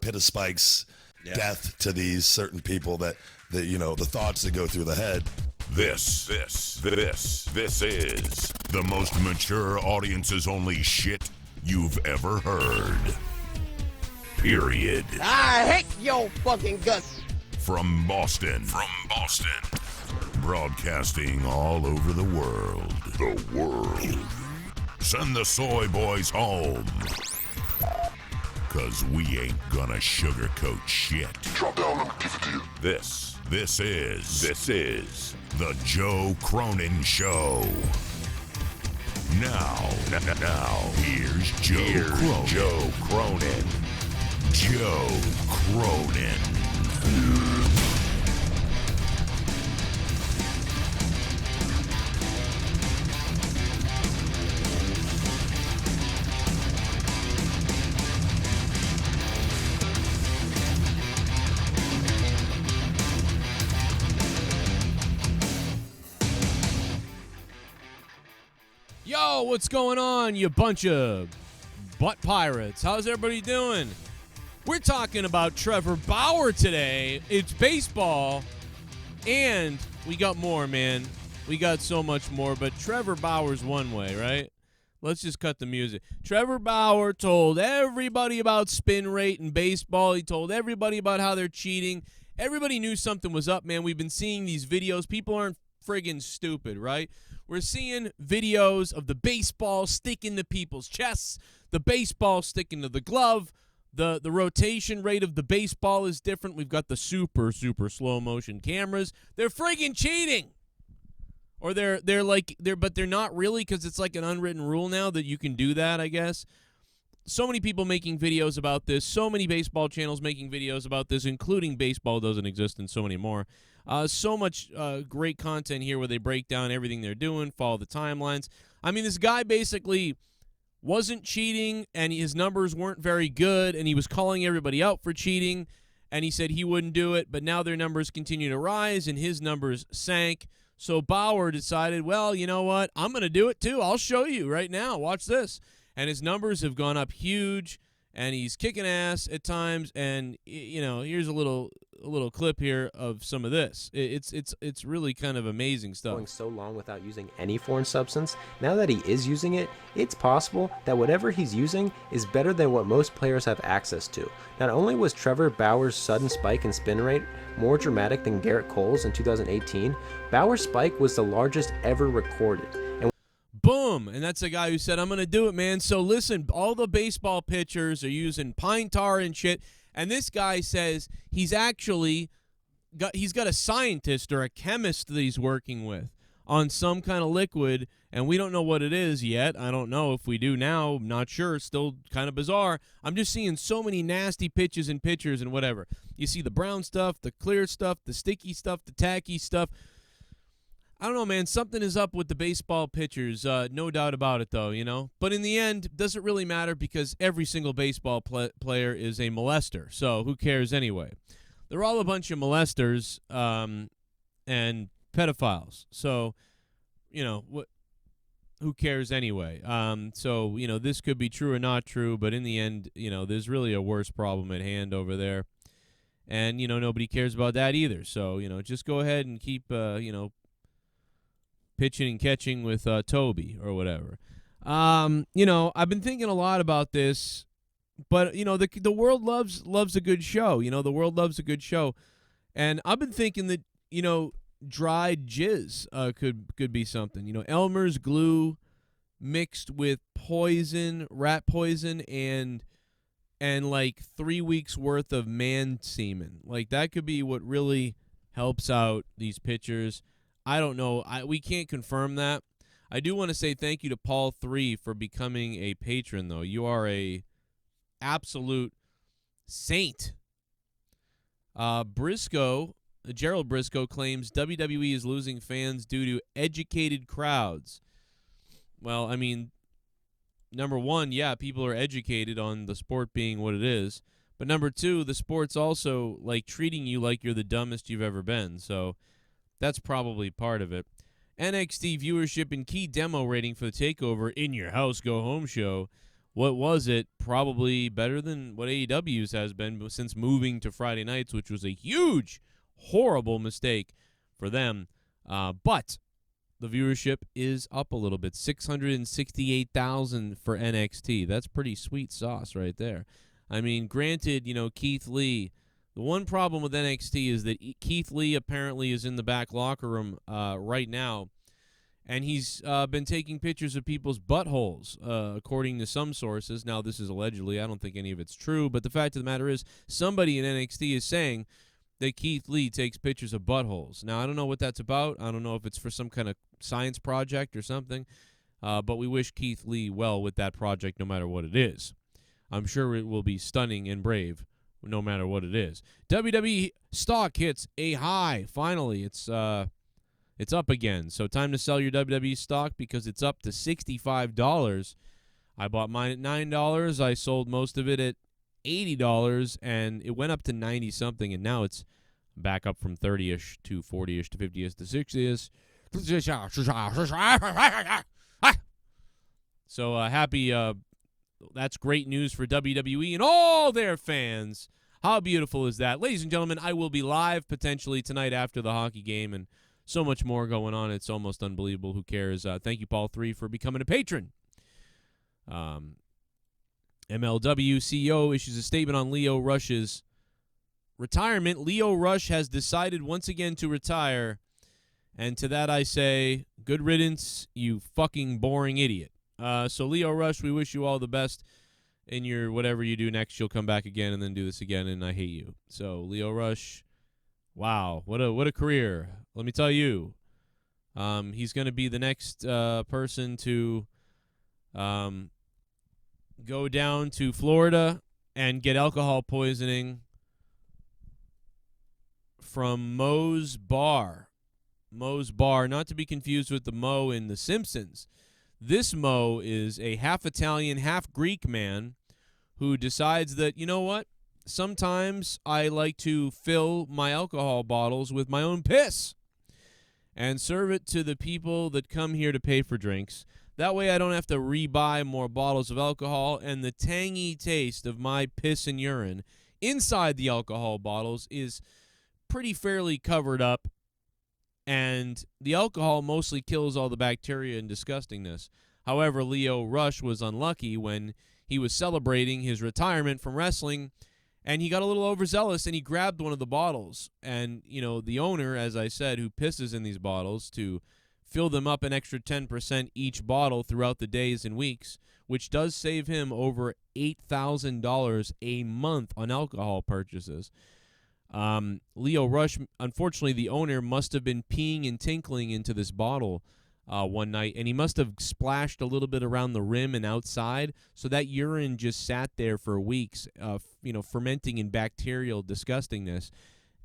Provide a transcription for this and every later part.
pit of spikes, death to these certain people that the thoughts that go through the head. This is the most mature audiences only shit you've ever heard. Period. I hate your fucking guts. From Boston. Broadcasting all over the world. Send the soy boys home. 'Cause we ain't gonna sugarcoat shit. Drop down, let me give it to you. This is the Joe Cronin Show. Now, here's Joe Cronin. Joe Cronin. Yo, what's going on, you bunch of butt pirates? How's everybody doing? We're talking about Trevor Bauer today. It's baseball, and we got more, man. We got so much more, but Trevor Bauer's one way, right? Let's just cut the music. Trevor Bauer told everybody about spin rate in baseball. He told everybody about how they're cheating. Everybody knew something was up, man. We've been seeing these videos. People aren't friggin' stupid, right? We're seeing videos of the baseball sticking to people's chests, the baseball sticking to the glove. The rotation rate of the baseball is different. We've got the super slow motion cameras. They're friggin' cheating. Or they're not really, because it's like an unwritten rule now that you can do that, I guess. So many people making videos about this. So many baseball channels making videos about this, including Baseball Doesn't Exist and so many more. So much great content here where they break down everything they're doing, follow the timelines. I mean, this guy basically wasn't cheating, and his numbers weren't very good, and he was calling everybody out for cheating, and he said he wouldn't do it, but now their numbers continue to rise, and his numbers sank. So Bauer decided, well, you know what? I'm going to do it too. I'll show you right now. Watch this. And his numbers have gone up huge, and he's kicking ass at times. And here's a little clip here of some of this. It's really kind of amazing stuff. Going so long without using any foreign substance, now that he is using it, it's possible that whatever he's using is better than what most players have access to. Not only was Trevor Bauer's sudden spike in spin rate more dramatic than Garrett Cole's in 2018, Bauer's spike was the largest ever recorded. Boom. And that's the guy who said, I'm going to do it, man. So listen, all the baseball pitchers are using pine tar and shit. And this guy says he's got a scientist or a chemist that he's working with on some kind of liquid, and we don't know what it is yet. I don't know if we do now. I'm not sure. It's still kind of bizarre. I'm just seeing so many nasty pitches and pitchers and whatever. You see the brown stuff, the clear stuff, the sticky stuff, the tacky stuff. I don't know, man. Something is up with the baseball pitchers. No doubt about it, though, But in the end, does it really matter, because every single baseball player is a molester. So who cares anyway? They're all a bunch of molesters and pedophiles. So, who cares anyway? So, this could be true or not true, but in the end, there's really a worse problem at hand over there. And, nobody cares about that either. So, just go ahead and keep, pitching and catching with Toby or whatever. I've been thinking a lot about this, but the world loves a good show. The world loves a good show, and I've been thinking that dried jizz could be something. Elmer's glue mixed with poison, rat poison, and like 3 weeks worth of man semen. Like that could be what really helps out these pitchers. I don't know. We can't confirm that. I do want to say thank you to Paul 3 for becoming a patron, though. You are a absolute saint. Gerald Briscoe claims WWE is losing fans due to educated crowds. Well, I mean, number one, yeah, people are educated on the sport being what it is. But number two, the sport's also like treating you like you're the dumbest you've ever been. So that's probably part of it. NXT viewership and key demo rating for the TakeOver In Your House Go Home show what was it? Probably better than what AEW's has been since moving to Friday nights, which was a huge, horrible mistake for them. But the viewership is up a little bit, 668,000 for NXT. That's pretty sweet sauce right there. I mean, granted, Keith Lee. The one problem with NXT is that Keith Lee apparently is in the back locker room right now, and he's been taking pictures of people's buttholes, according to some sources. Now, this is allegedly. I don't think any of it's true, but the fact of the matter is somebody in NXT is saying that Keith Lee takes pictures of buttholes. Now, I don't know what that's about. I don't know if it's for some kind of science project or something, but we wish Keith Lee well with that project no matter what it is. I'm sure it will be stunning and brave no matter what it is. WWE stock hits a high. Finally, it's up again. So time to sell your WWE stock because it's up to $65. I bought mine at $9. I sold most of it at $80, and it went up to 90-something, and now it's back up from 30-ish to 40-ish to 50-ish to 60-ish. So happy. That's great news for WWE and all their fans. How beautiful is that? Ladies and gentlemen, I will be live potentially tonight after the hockey game and so much more going on. It's almost unbelievable. Who cares? Thank you, Paul 3, for becoming a patron. MLW CEO issues a statement on Lio Rush's retirement. Lio Rush has decided once again to retire. And to that I say, good riddance, you fucking boring idiot. So Lio Rush, we wish you all the best in your whatever you do next. You'll come back again and then do this again, and I hate you. So Lio Rush, wow, what a career. Let me tell you, he's going to be the next person to go down to Florida and get alcohol poisoning from Moe's Bar. Moe's Bar, not to be confused with the Moe in The Simpsons. This Moe is a half Italian, half Greek man who decides that, you know what, sometimes I like to fill my alcohol bottles with my own piss and serve it to the people that come here to pay for drinks. That way I don't have to rebuy more bottles of alcohol, and the tangy taste of my piss and urine inside the alcohol bottles is pretty fairly covered up, and the alcohol mostly kills all the bacteria and disgustingness. However, Lio Rush was unlucky when he was celebrating his retirement from wrestling, and he got a little overzealous, and he grabbed one of the bottles. And, the owner, as I said, who pisses in these bottles to fill them up an extra 10% each bottle throughout the days and weeks, which does save him over $8,000 a month on alcohol purchases. Lio Rush, unfortunately, the owner must have been peeing and tinkling into this bottle one night, and he must have splashed a little bit around the rim and outside, so that urine just sat there for weeks, fermenting in bacterial disgustingness.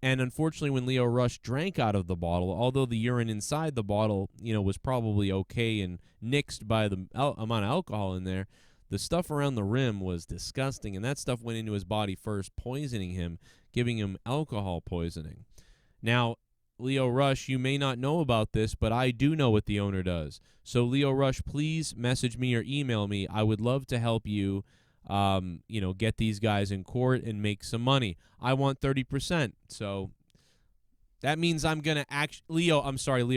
And unfortunately, when Lio Rush drank out of the bottle, although the urine inside the bottle, was probably okay and nixed by the amount of alcohol in there, the stuff around the rim was disgusting, and that stuff went into his body first, poisoning him, giving him alcohol poisoning. Now, Lio Rush, you may not know about this, but I do know what the owner does. So, Lio Rush, please message me or email me. I would love to help you, get these guys in court and make some money. I want 30%. So that means I'm going to Lio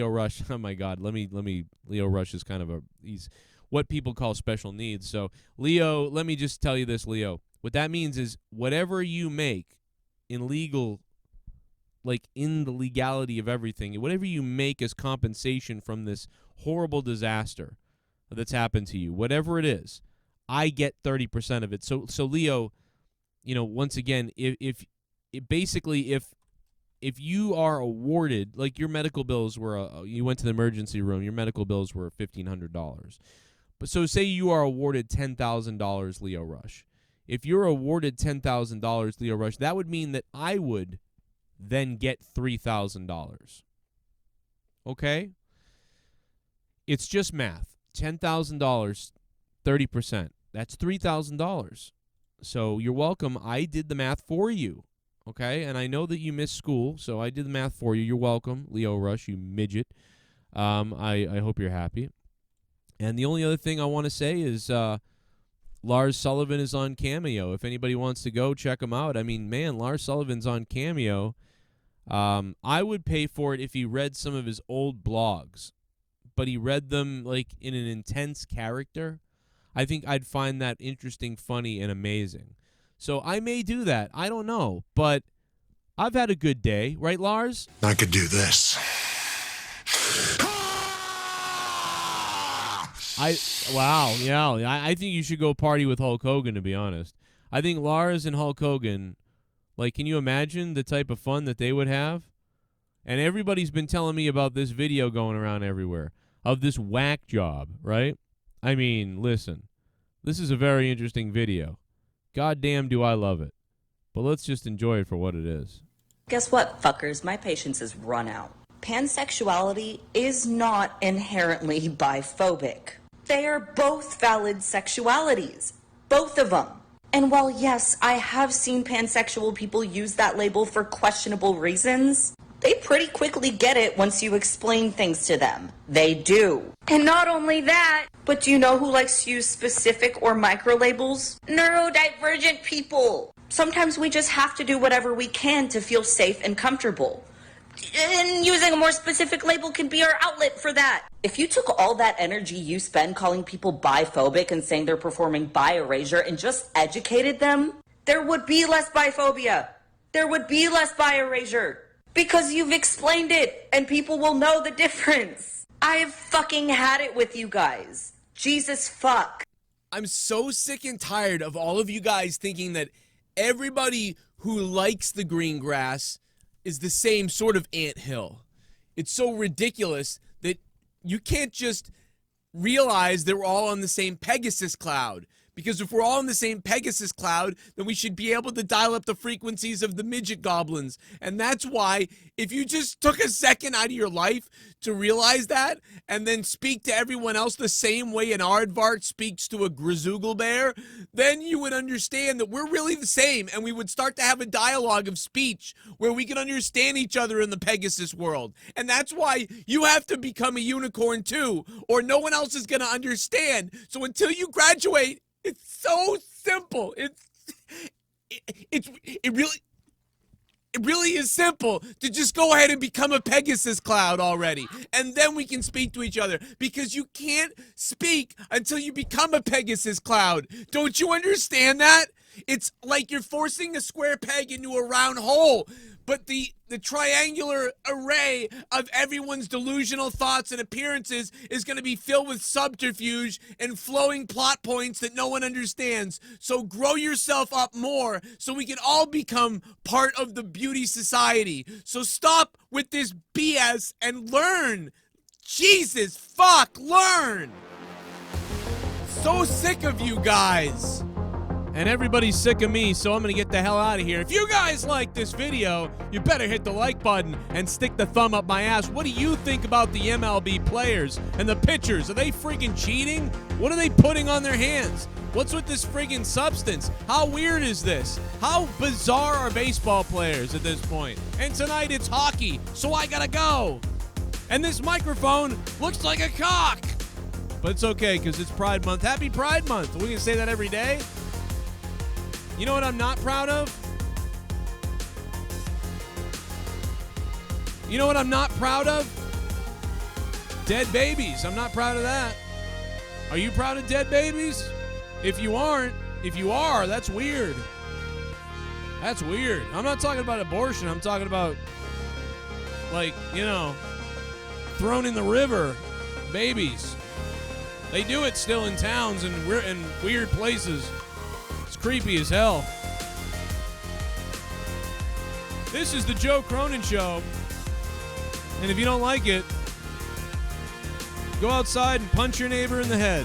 Rush. Oh, my God. Lio Rush is kind of he's what people call special needs. So, Leo, let me just tell you this, Leo. What that means is whatever you make in the legality of everything, whatever you make as compensation from this horrible disaster that's happened to you, whatever it is, I get 30% of it. So Leo, once again, if you are awarded, like your medical bills were, you went to the emergency room, your medical bills were $1,500. But so say you are awarded $10,000, Lio Rush. If you're awarded $10,000, Lio Rush, that would mean that I would then get $3,000. Okay? It's just math. $10,000, 30%. That's $3,000. So you're welcome. I did the math for you. Okay? And I know that you missed school, so I did the math for you. You're welcome, Lio Rush, you midget. I hope you're happy. And the only other thing I want to say is Lars Sullivan is on Cameo. If anybody wants to go, check him out. I mean, man, Lars Sullivan's on Cameo. I would pay for it if he read some of his old blogs, but he read them like in an intense character. I think I'd find that interesting, funny, and amazing. So I may do that. I don't know, but I've had a good day, right, Lars? I could do this. I think you should go party with Hulk Hogan, to be honest. I think Lars and Hulk Hogan, like, can you imagine the type of fun that they would have? And everybody's been telling me about this video going around everywhere of this whack job, right? I mean, listen, this is a very interesting video. Goddamn, do I love it. But let's just enjoy it for what it is. Guess what, fuckers? My patience is run out. Pansexuality is not inherently biphobic. They are both valid sexualities. Both of them. And while, yes, I have seen pansexual people use that label for questionable reasons, they pretty quickly get it once you explain things to them. They do. And not only that, but do you know who likes to use specific or micro labels? Neurodivergent people. Sometimes we just have to do whatever we can to feel safe and comfortable. And using a more specific label can be our outlet for that. If you took all that energy you spend calling people biphobic and saying they're performing bi-erasure and just educated them, there would be less biphobia. There would be less bi-erasure. Because you've explained it and people will know the difference. I've fucking had it with you guys. Jesus fuck. I'm so sick and tired of all of you guys thinking that everybody who likes the green grass is the same sort of anthill. It's so ridiculous that you can't just realize that we're all on the same Pegasus cloud. Because if we're all in the same Pegasus cloud, then we should be able to dial up the frequencies of the midget goblins. And that's why, if you just took a second out of your life to realize that, and then speak to everyone else the same way an aardvark speaks to a grizzoogle bear, then you would understand that we're really the same, and we would start to have a dialogue of speech where we can understand each other in the Pegasus world. And that's why you have to become a unicorn too, or no one else is going to understand. So until you graduate, it's so simple. It really is simple to just go ahead and become a Pegasus cloud already. And then we can speak to each other, because you can't speak until you become a Pegasus cloud. Don't you understand that? It's like you're forcing a square peg into a round hole. But the triangular array of everyone's delusional thoughts and appearances is going to be filled with subterfuge and flowing plot points that no one understands. So grow yourself up more so we can all become part of the beauty society. So stop with this BS and learn. Jesus, fuck, learn. So sick of you guys. And everybody's sick of me, so I'm going to get the hell out of here. If you guys like this video, you better hit the like button and stick the thumb up my ass. What do you think about the MLB players and the pitchers? Are they freaking cheating? What are they putting on their hands? What's with this friggin' substance? How weird is this? How bizarre are baseball players at this point? And tonight it's hockey, so I gotta go. And this microphone looks like a cock. But it's okay, because it's Pride Month. Happy Pride Month. Are we gonna say that every day? You know what I'm not proud of? You know what I'm not proud of? Dead babies. I'm not proud of that. Are you proud of dead babies? If you aren't, if you are, that's weird. That's weird. I'm not talking about abortion. I'm talking about, like, you know, thrown in the river babies. They do it still in towns and in weird places. Creepy as hell. This is the Joe Cronin Show. And if you don't like it, go outside and punch your neighbor in the head.